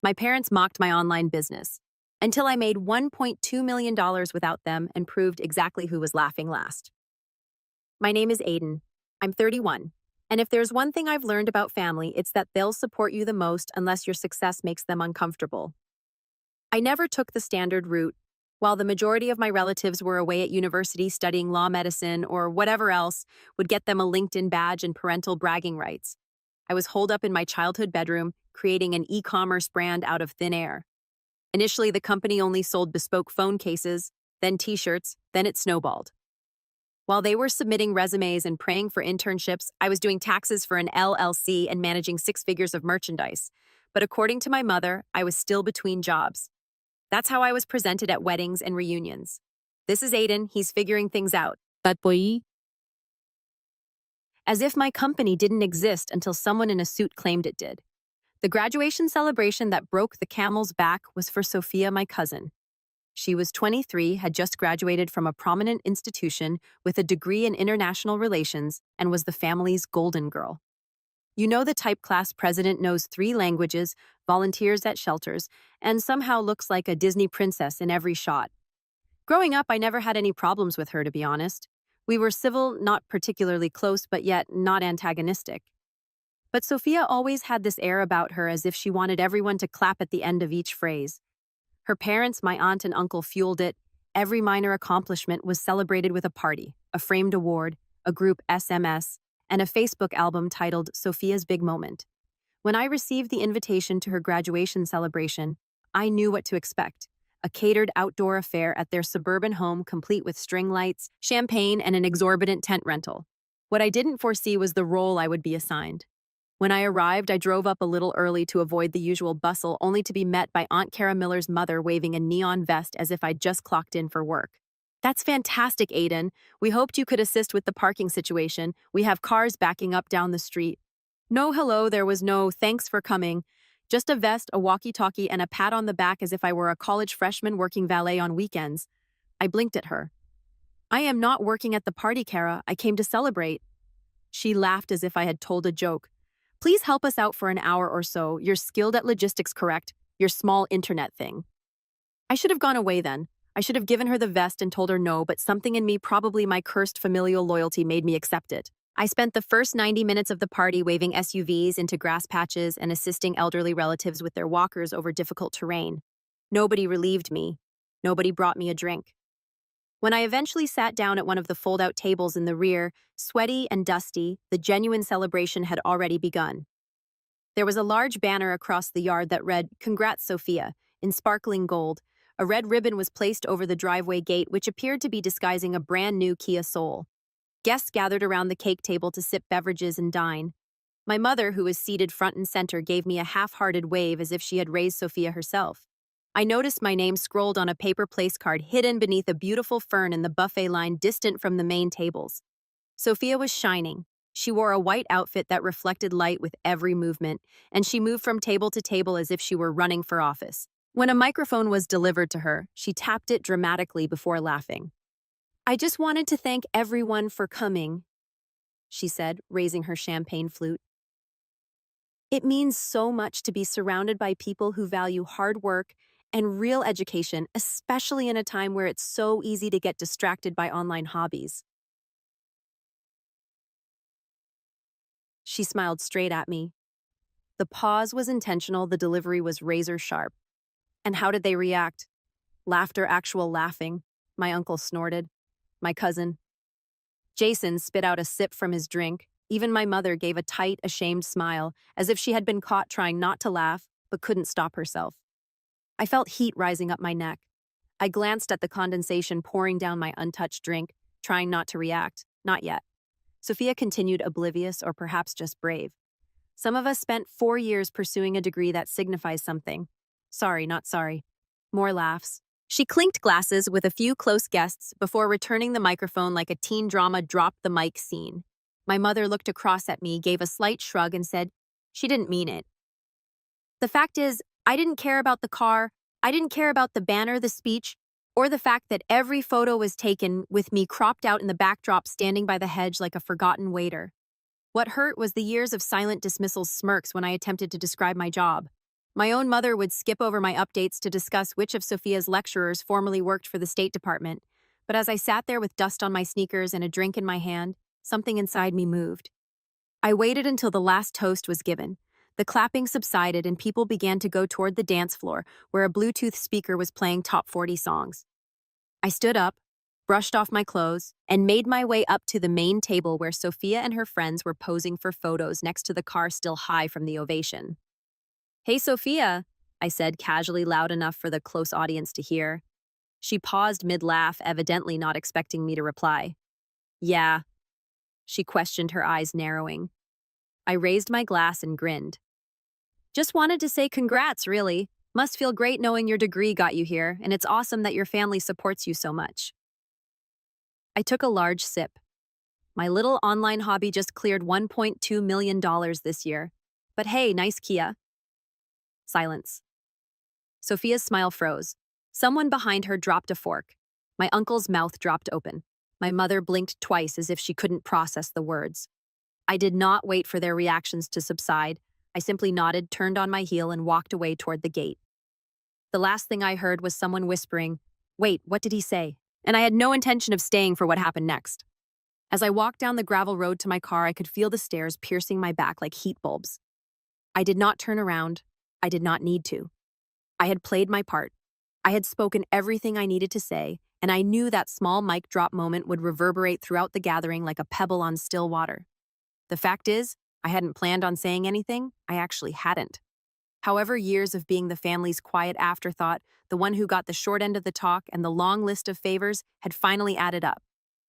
My parents mocked my online business until I made $1.2 million without them and proved exactly who was laughing last. My name is Aiden. I'm 31. And if there's one thing I've learned about family, it's that they'll support you the most unless your success makes them uncomfortable. I never took the standard route. While the majority of my relatives were away at university studying law, medicine, or whatever else would get them a LinkedIn badge and parental bragging rights, I was holed up in my childhood bedroom, creating an e-commerce brand out of thin air. Initially, the company only sold bespoke phone cases, then t-shirts, then it snowballed. While they were submitting resumes and praying for internships, I was doing taxes for an LLC and managing 6 figures of merchandise. But according to my mother, I was still between jobs. That's how I was presented at weddings and reunions. This is Aiden, he's figuring things out. As if my company didn't exist until someone in a suit claimed it did. The graduation celebration that broke the camel's back was for Sophia, my cousin. She was 23, had just graduated from a prominent institution with a degree in international relations, and was the family's golden girl. You know, the type class president knows 3 languages, volunteers at shelters, and somehow looks like a Disney princess in every shot. Growing up, I never had any problems with her, to be honest. We were civil, not particularly close, but yet not antagonistic. But Sophia always had this air about her, as if she wanted everyone to clap at the end of each phrase. Her parents, my aunt and uncle, fueled it. Every minor accomplishment was celebrated with a party, a framed award, a group SMS, and a Facebook album titled Sophia's Big Moment. When I received the invitation to her graduation celebration, I knew what to expect. A catered outdoor affair at their suburban home, complete with string lights, champagne, and an exorbitant tent rental. What I didn't foresee was the role I would be assigned. When I arrived, I drove up a little early to avoid the usual bustle, only to be met by Aunt Cara Miller's mother waving a neon vest as if I'd just clocked in for work. "That's fantastic, Aiden. We hoped you could assist with the parking situation. We have cars backing up down the street." No hello, there was no thanks for coming. Just a vest, a walkie-talkie, and a pat on the back as if I were a college freshman working valet on weekends. I blinked at her. "I am not working at the party, Cara. I came to celebrate." She laughed as if I had told a joke. "Please help us out for an hour or so. You're skilled at logistics, correct? Your small internet thing." I should have gone away then. I should have given her the vest and told her no, but something in me, probably my cursed familial loyalty, made me accept it. I spent the first 90 minutes of the party waving SUVs into grass patches and assisting elderly relatives with their walkers over difficult terrain. Nobody relieved me. Nobody brought me a drink. When I eventually sat down at one of the fold-out tables in the rear, sweaty and dusty, the genuine celebration had already begun. There was a large banner across the yard that read, "Congrats, Sophia," in sparkling gold. A red ribbon was placed over the driveway gate, which appeared to be disguising a brand-new Kia Soul. Guests gathered around the cake table to sip beverages and dine. My mother, who was seated front and center, gave me a half-hearted wave as if she had raised Sophia herself. I noticed my name scrolled on a paper place card hidden beneath a beautiful fern in the buffet line distant from the main tables. Sophia was shining. She wore a white outfit that reflected light with every movement, and she moved from table to table as if she were running for office. When a microphone was delivered to her, she tapped it dramatically before laughing. "I just wanted to thank everyone for coming," she said, raising her champagne flute. "It means so much to be surrounded by people who value hard work and real education, especially in a time where it's so easy to get distracted by online hobbies." She smiled straight at me. The pause was intentional, the delivery was razor sharp. And how did they react? Laughter, actual laughing. My uncle snorted. My cousin. Jason spit out a sip from his drink. Even my mother gave a tight, ashamed smile, as if she had been caught trying not to laugh, but couldn't stop herself. I felt heat rising up my neck. I glanced at the condensation pouring down my untouched drink, trying not to react. Not yet. Sophia continued, oblivious or perhaps just brave. "Some of us spent 4 years pursuing a degree that signifies something. Sorry, not sorry." More laughs. She clinked glasses with a few close guests before returning the microphone like a teen drama drop the mic scene. My mother looked across at me, gave a slight shrug, and said, "She didn't mean it." The fact is, I didn't care about the car, I didn't care about the banner, the speech, or the fact that every photo was taken with me cropped out in the backdrop standing by the hedge like a forgotten waiter. What hurt was the years of silent dismissal smirks when I attempted to describe my job. My own mother would skip over my updates to discuss which of Sophia's lecturers formerly worked for the State Department. But as I sat there with dust on my sneakers and a drink in my hand, something inside me moved. I waited until the last toast was given. The clapping subsided and people began to go toward the dance floor, where a Bluetooth speaker was playing top 40 songs. I stood up, brushed off my clothes, and made my way up to the main table where Sophia and her friends were posing for photos next to the car still high from the ovation. "Hey, Sophia," I said casually loud enough for the close audience to hear. She paused mid-laugh, evidently not expecting me to reply. "Yeah," she questioned, her eyes narrowing. I raised my glass and grinned. "Just wanted to say congrats, really. Must feel great knowing your degree got you here, and it's awesome that your family supports you so much." I took a large sip. My little online hobby just cleared $1.2 million this year. But hey, nice Kia. Silence. Sophia's smile froze. Someone behind her dropped a fork. My uncle's mouth dropped open. My mother blinked twice as if she couldn't process the words. I did not wait for their reactions to subside. I simply nodded, turned on my heel, and walked away toward the gate. The last thing I heard was someone whispering, "Wait, what did he say?" And I had no intention of staying for what happened next. As I walked down the gravel road to my car, I could feel the stairs piercing my back like heat bulbs. I did not turn around. I did not need to. I had played my part. I had spoken everything I needed to say, and I knew that small mic drop moment would reverberate throughout the gathering like a pebble on still water. The fact is, I hadn't planned on saying anything. I actually hadn't. However, years of being the family's quiet afterthought, the one who got the short end of the talk, and the long list of favors had finally added up.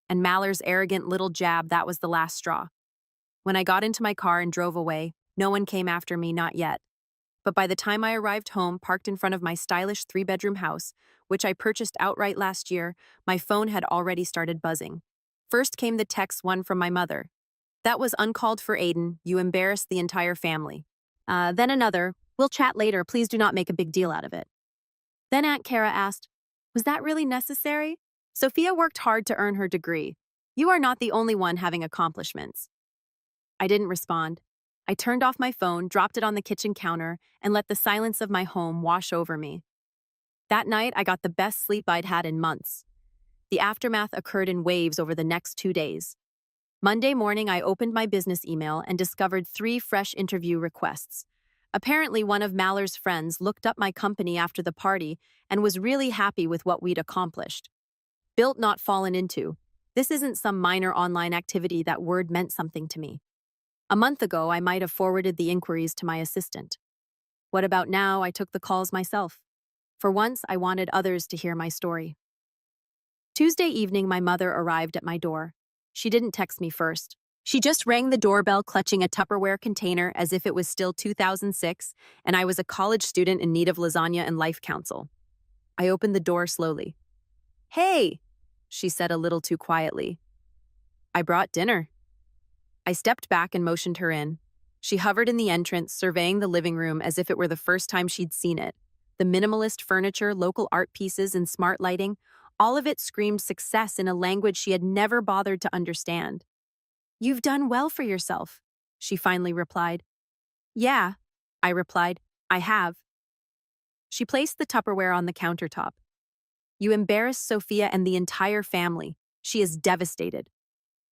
And Mallory's arrogant little jab, that was the last straw. When I got into my car and drove away, no one came after me, not yet. But by the time I arrived home, parked in front of my stylish 3-bedroom house, which I purchased outright last year, my phone had already started buzzing. First came the text, one from my mother. "That was uncalled for, Aiden. You embarrassed the entire family." Then another, "We'll chat later. Please do not make a big deal out of it." Then Aunt Kara asked, "Was that really necessary? Sophia worked hard to earn her degree. You are not the only one having accomplishments." I didn't respond. I turned off my phone, dropped it on the kitchen counter, and let the silence of my home wash over me. That night, I got the best sleep I'd had in months. The aftermath occurred in waves over the next 2 days. Monday morning, I opened my business email and discovered 3 fresh interview requests. Apparently, one of Mallory's friends looked up my company after the party and was really happy with what we'd accomplished. Built, not fallen into. This isn't some minor online activity. That word meant something to me. A month ago, I might have forwarded the inquiries to my assistant. What about now? I took the calls myself. For once, I wanted others to hear my story. Tuesday evening, my mother arrived at my door. She didn't text me first. She just rang the doorbell, clutching a Tupperware container as if it was still 2006, and I was a college student in need of lasagna and life counsel. I opened the door slowly. "Hey," she said a little too quietly. "I brought dinner." I stepped back and motioned her in. She hovered in the entrance, surveying the living room as if it were the first time she'd seen it. The minimalist furniture, local art pieces, and smart lighting, all of it screamed success in a language she had never bothered to understand. "You've done well for yourself," she finally replied. "Yeah," I replied, "I have." She placed the Tupperware on the countertop. "You embarrassed Sophia and the entire family. She is devastated."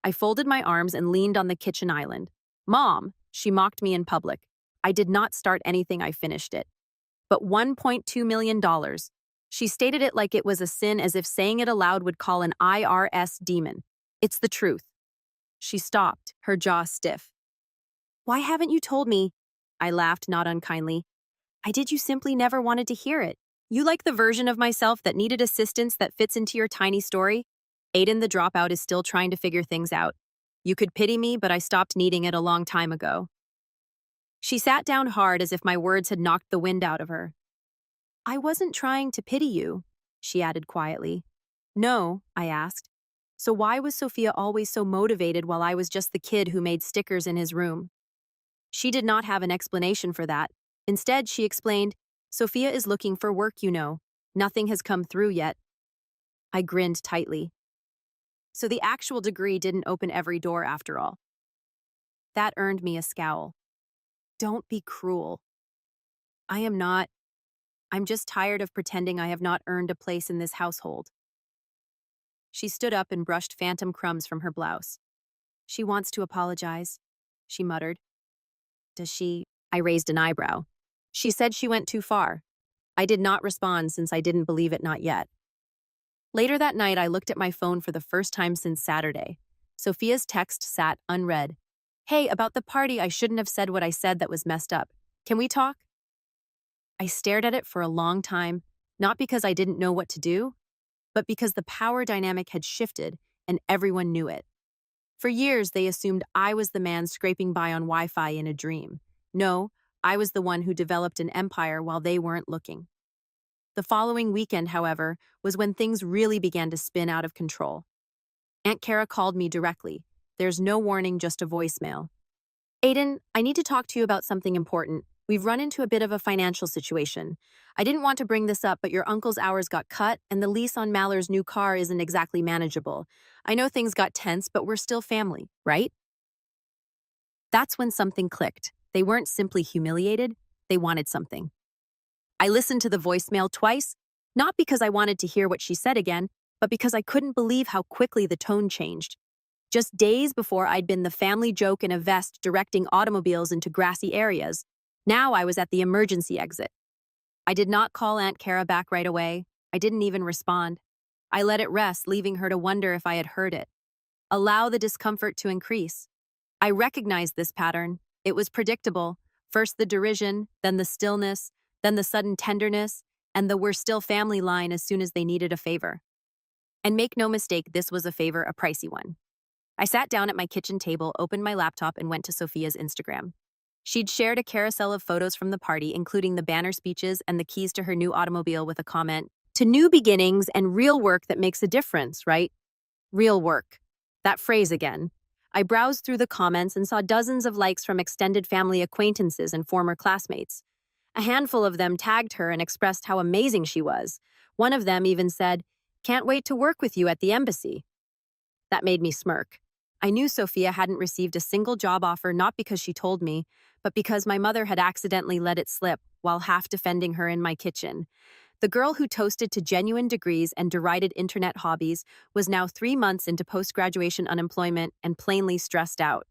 I folded my arms and leaned on the kitchen island. "Mom," she mocked me in public. I did not start anything, I finished it. "But $1.2 million. She stated it like it was a sin, as if saying it aloud would call an IRS demon. "It's the truth." She stopped, her jaw stiff. "Why haven't you told me?" I laughed, not unkindly. "You simply never wanted to hear it. You like the version of myself that needed assistance that fits into your tiny story? Aiden the dropout is still trying to figure things out. You could pity me, but I stopped needing it a long time ago." She sat down hard, as if my words had knocked the wind out of her. "I wasn't trying to pity you," she added quietly. "No," I asked. "So why was Sophia always so motivated while I was just the kid who made stickers in his room?" She did not have an explanation for that. Instead, she explained, "Sophia is looking for work, you know. Nothing has come through yet." I grinned tightly. So the actual degree didn't open every door after all. That earned me a scowl. "Don't be cruel." I am not. I'm just tired of pretending I have not earned a place in this household. She stood up and brushed phantom crumbs from her blouse. She wants to apologize, she muttered. Does she? I raised an eyebrow. She said she went too far. I did not respond since I didn't believe it not yet. Later that night, I looked at my phone for the first time since Saturday. Sophia's text sat unread. Hey, about the party, I shouldn't have said what I said that was messed up. Can we talk? I stared at it for a long time, not because I didn't know what to do, but because the power dynamic had shifted and everyone knew it. For years, they assumed I was the man scraping by on Wi-Fi in a dream. No, I was the one who developed an empire while they weren't looking. The following weekend, however, was when things really began to spin out of control. Aunt Kara called me directly. There's no warning, just a voicemail. Aiden, I need to talk to you about something important. We've run into a bit of a financial situation. I didn't want to bring this up, but your uncle's hours got cut, and the lease on Mallory's new car isn't exactly manageable. I know things got tense, but we're still family, right? That's when something clicked. They weren't simply humiliated, they wanted something. I listened to the voicemail twice, not because I wanted to hear what she said again, but because I couldn't believe how quickly the tone changed. Just days before I'd been the family joke in a vest directing automobiles into grassy areas, now I was at the emergency exit. I did not call Aunt Kara back right away. I didn't even respond. I let it rest, leaving her to wonder if I had heard it. Allow the discomfort to increase. I recognized this pattern. It was predictable. First the derision, then the stillness, then the sudden tenderness, and the "we're still family" line as soon as they needed a favor. And make no mistake, this was a favor, a pricey one. I sat down at my kitchen table, opened my laptop, and went to Sophia's Instagram. She'd shared a carousel of photos from the party, including the banner speeches and the keys to her new automobile with a comment, "To new beginnings and real work that makes a difference, right?" Real work. That phrase again. I browsed through the comments and saw dozens of likes from extended family acquaintances and former classmates. A handful of them tagged her and expressed how amazing she was. One of them even said, "Can't wait to work with you at the embassy." That made me smirk. I knew Sophia hadn't received a single job offer, not because she told me, but because my mother had accidentally let it slip while half defending her in my kitchen. The girl who toasted to genuine degrees and derided internet hobbies was now 3 months into post-graduation unemployment and plainly stressed out.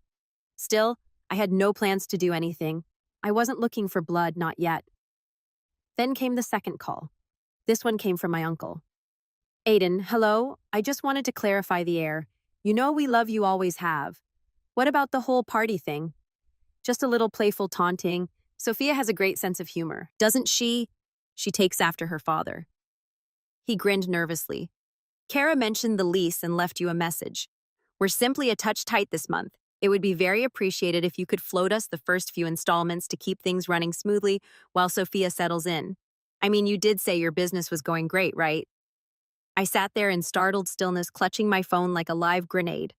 Still, I had no plans to do anything. I wasn't looking for blood, not yet. Then came the second call. This one came from my uncle. Aiden, hello? I just wanted to clarify the air. You know we love you, always have. What about the whole party thing? Just a little playful taunting. Sophia has a great sense of humor, doesn't she? She takes after her father. He grinned nervously. Kara mentioned the lease and left you a message. We're simply a touch tight this month. It would be very appreciated if you could float us the first few installments to keep things running smoothly while Sophia settles in. I mean, you did say your business was going great, right? I sat there in startled stillness, clutching my phone like a live grenade.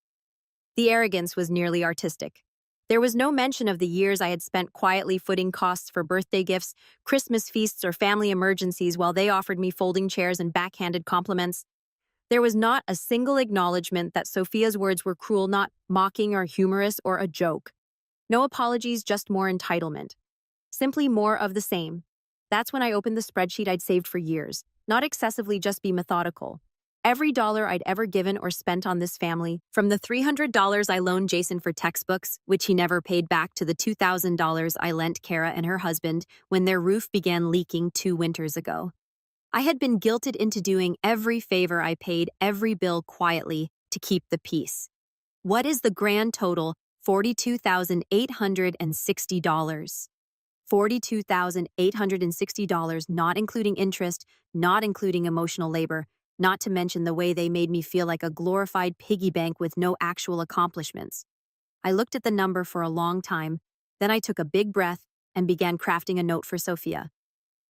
The arrogance was nearly artistic. There was no mention of the years I had spent quietly footing costs for birthday gifts, Christmas feasts, or family emergencies while they offered me folding chairs and backhanded compliments. There was not a single acknowledgement that Sophia's words were cruel, not mocking or humorous or a joke. No apologies, just more entitlement. Simply more of the same. That's when I opened the spreadsheet I'd saved for years. Not excessively, just be methodical. Every dollar I'd ever given or spent on this family, from the $300 I loaned Jason for textbooks, which he never paid back, to the $2,000 I lent Kara and her husband when their roof began leaking 2 winters ago. I had been guilted into doing every favor I paid, every bill quietly, to keep the peace. What is the grand total? $42,860. $42,860, not including interest, not including emotional labor, not to mention the way they made me feel like a glorified piggy bank with no actual accomplishments. I looked at the number for a long time, then I took a big breath and began crafting a note for Sophia.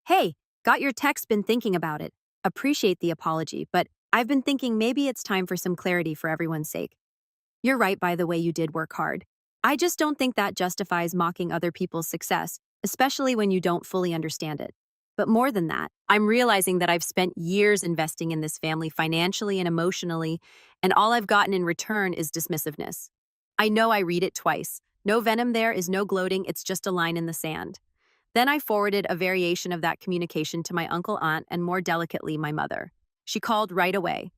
Hey, got your text, been thinking about it. Appreciate the apology, but I've been thinking maybe it's time for some clarity for everyone's sake. You're right, by the way, you did work hard. I just don't think that justifies mocking other people's success, especially when you don't fully understand it. But more than that, I'm realizing that I've spent years investing in this family financially and emotionally, and all I've gotten in return is dismissiveness. I know I read it twice. No venom there is no gloating, it's just a line in the sand. Then I forwarded a variation of that communication to my uncle, aunt, and more delicately, my mother. She called right away.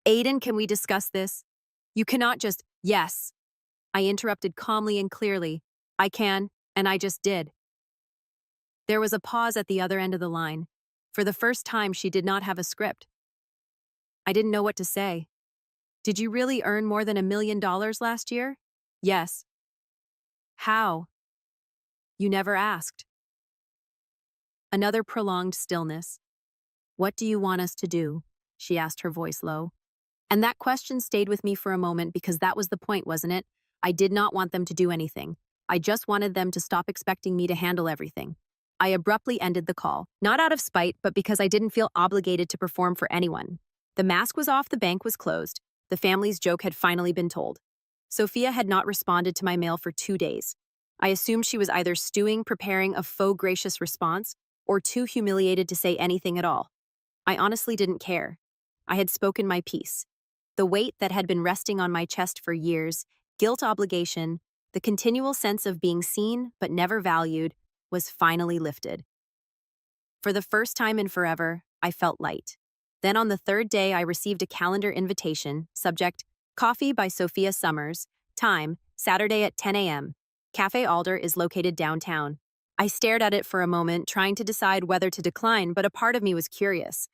Aiden, can we discuss this? You cannot just, yes. I interrupted calmly and clearly. I can, and I just did. There was a pause at the other end of the line. For the first time, she did not have a script. I didn't know what to say. Did you really earn more than $1 million last year? Yes. How? You never asked. Another prolonged stillness. What do you want us to do? She asked, her voice low. And that question stayed with me for a moment because that was the point, wasn't it? I did not want them to do anything. I just wanted them to stop expecting me to handle everything. I abruptly ended the call, not out of spite, but because I didn't feel obligated to perform for anyone. The mask was off, the bank was closed. The family's joke had finally been told. Sophia had not responded to my mail for 2 days. I assumed she was either stewing, preparing a faux gracious response, or too humiliated to say anything at all. I honestly didn't care. I had spoken my piece. The weight that had been resting on my chest for years, guilt, obligation, the continual sense of being seen but never valued, was finally lifted. For the first time in forever, I felt light. Then on the third day, I received a calendar invitation, subject, Coffee by Sophia Summers, time, Saturday at 10 a.m. Cafe Alder is located downtown. I stared at it for a moment, trying to decide whether to decline, but a part of me was curious.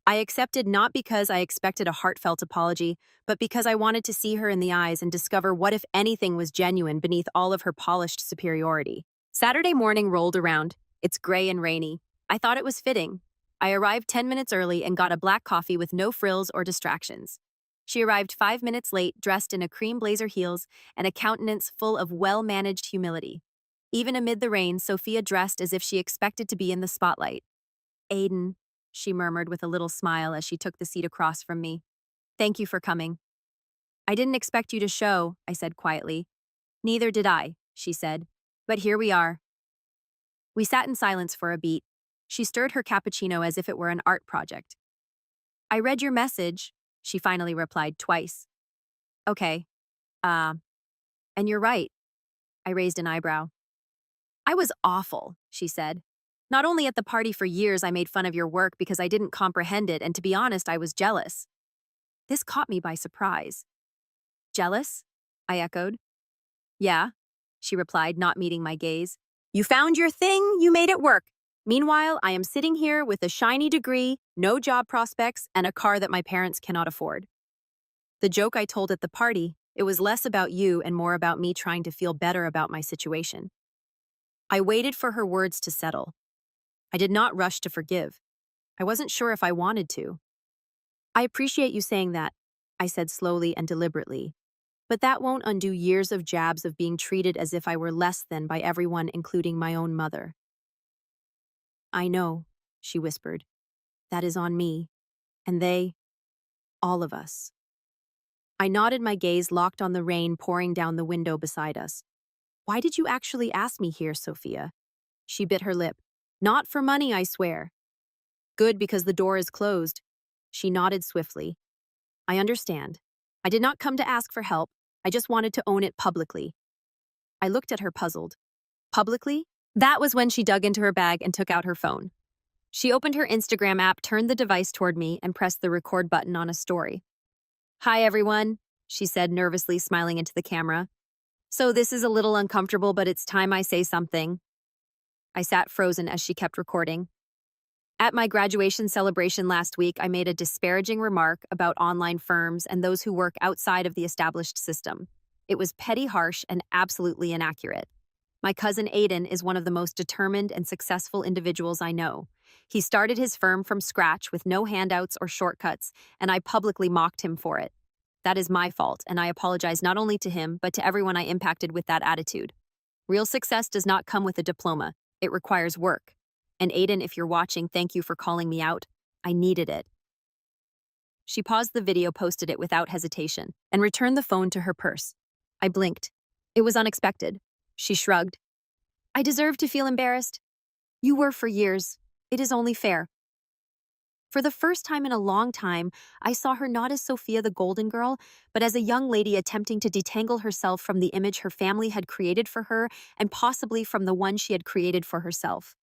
I accepted not because I expected a heartfelt apology, but because I wanted to see her in the eyes and discover what, if anything, was genuine beneath all of her polished superiority. Saturday morning rolled around. It's gray and rainy. I thought it was fitting. I arrived 10 minutes early and got a black coffee with no frills or distractions. She arrived 5 minutes late, dressed in a cream blazer, heels, and a countenance full of well-managed humility. Even amid the rain, Sophia dressed as if she expected to be in the spotlight. Aiden, she murmured with a little smile as she took the seat across from me. Thank you for coming. I didn't expect you to show, I said quietly. Neither did I, she said. But here we are. We sat in silence for a beat. She stirred her cappuccino as if it were an art project. I read your message, she finally replied twice. Okay. And you're right. I raised an eyebrow. I was awful, she said. Not only at the party for years I made fun of your work because I didn't comprehend it, and to be honest, I was jealous. This caught me by surprise. Jealous? I echoed. Yeah, she replied, not meeting my gaze. You found your thing, you made it work. Meanwhile, I am sitting here with a shiny degree, no job prospects, and a car that my parents cannot afford. The joke I told at the party, it was less about you and more about me trying to feel better about my situation. I waited for her words to settle. I did not rush to forgive. I wasn't sure if I wanted to. I appreciate you saying that, I said slowly and deliberately. But that won't undo years of jabs of being treated as if I were less than by everyone, including my own mother. I know, she whispered. That is on me. And they, all of us. I nodded, my gaze locked on the rain pouring down the window beside us. Why did you actually ask me here, Sophia? She bit her lip. Not for money, I swear. Good, because the door is closed. She nodded swiftly. I understand. I did not come to ask for help. I just wanted to own it publicly. I looked at her puzzled. Publicly? That was when she dug into her bag and took out her phone. She opened her Instagram app, turned the device toward me, and pressed the record button on a story. Hi, everyone, she said, nervously smiling into the camera. So this is a little uncomfortable, but it's time I say something. I sat frozen as she kept recording. At my graduation celebration last week, I made a disparaging remark about online firms and those who work outside of the established system. It was petty, harsh, and absolutely inaccurate. My cousin Aiden is one of the most determined and successful individuals I know. He started his firm from scratch with no handouts or shortcuts, and I publicly mocked him for it. That is my fault, and I apologize not only to him, but to everyone I impacted with that attitude. Real success does not come with a diploma. It requires work. And Aiden, if you're watching, thank you for calling me out. I needed it. She paused the video, posted it without hesitation, and returned the phone to her purse. I blinked. It was unexpected. She shrugged. I deserve to feel embarrassed. You were for years. It is only fair. For the first time in a long time, I saw her not as Sophia the Golden Girl, but as a young lady attempting to detangle herself from the image her family had created for her and possibly from the one she had created for herself.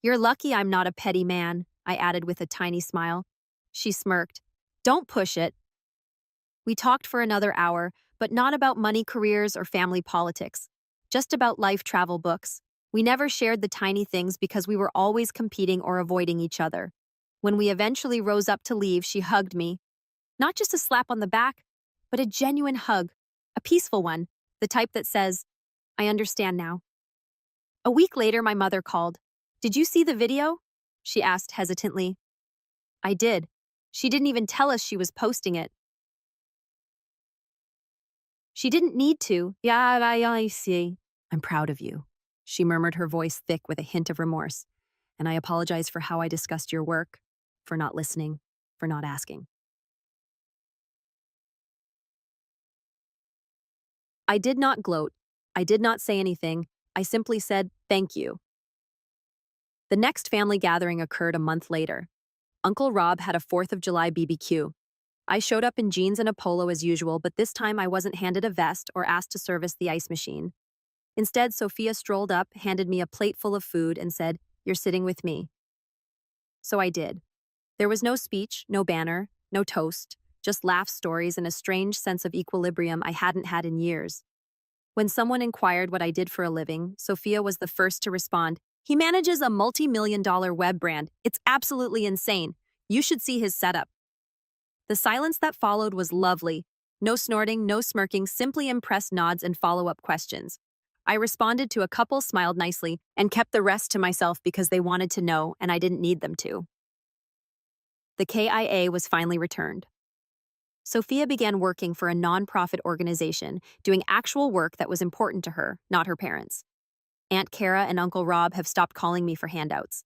You're lucky I'm not a petty man, I added with a tiny smile. She smirked. Don't push it. We talked for another hour, but not about money careers or family politics. Just about life travel books. We never shared the tiny things because we were always competing or avoiding each other. When we eventually rose up to leave, she hugged me. Not just a slap on the back, but a genuine hug. A peaceful one, the type that says, I understand now. A week later, my mother called. Did you see the video? She asked hesitantly. I did. She didn't even tell us she was posting it. She didn't need to. Yeah, I see. I'm proud of you. She murmured, her voice thick with a hint of remorse. And I apologize for how I discussed your work, for not listening, for not asking. I did not gloat. I did not say anything. I simply said, thank you. The next family gathering occurred a month later. Uncle Rob had a 4th of July BBQ. I showed up in jeans and a polo as usual, but this time I wasn't handed a vest or asked to service the ice machine. Instead, Sophia strolled up, handed me a plate full of food, and said, You're sitting with me. So I did. There was no speech, no banner, no toast, just laugh stories and a strange sense of equilibrium I hadn't had in years. When someone inquired what I did for a living, Sophia was the first to respond, He manages a multi-million-dollar web brand. It's absolutely insane. You should see his setup. The silence that followed was lovely. No snorting, no smirking, simply impressed nods and follow-up questions. I responded to a couple, smiled nicely, and kept the rest to myself because they wanted to know and I didn't need them to. The KIA was finally returned. Sophia began working for a nonprofit organization, doing actual work that was important to her, not her parents. Aunt Kara and Uncle Rob have stopped calling me for handouts.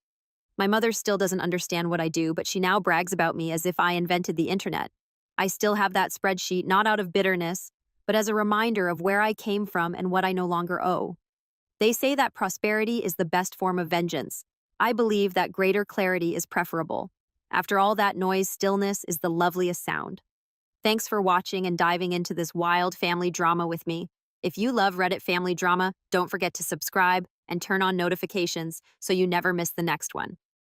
My mother still doesn't understand what I do, but she now brags about me as if I invented the internet. I still have that spreadsheet, not out of bitterness, but as a reminder of where I came from and what I no longer owe. They say that prosperity is the best form of vengeance. I believe that greater clarity is preferable. After all that noise, stillness is the loveliest sound. Thanks for watching and diving into this wild family drama with me. If you love Reddit family drama, don't forget to subscribe and turn on notifications so you never miss the next one.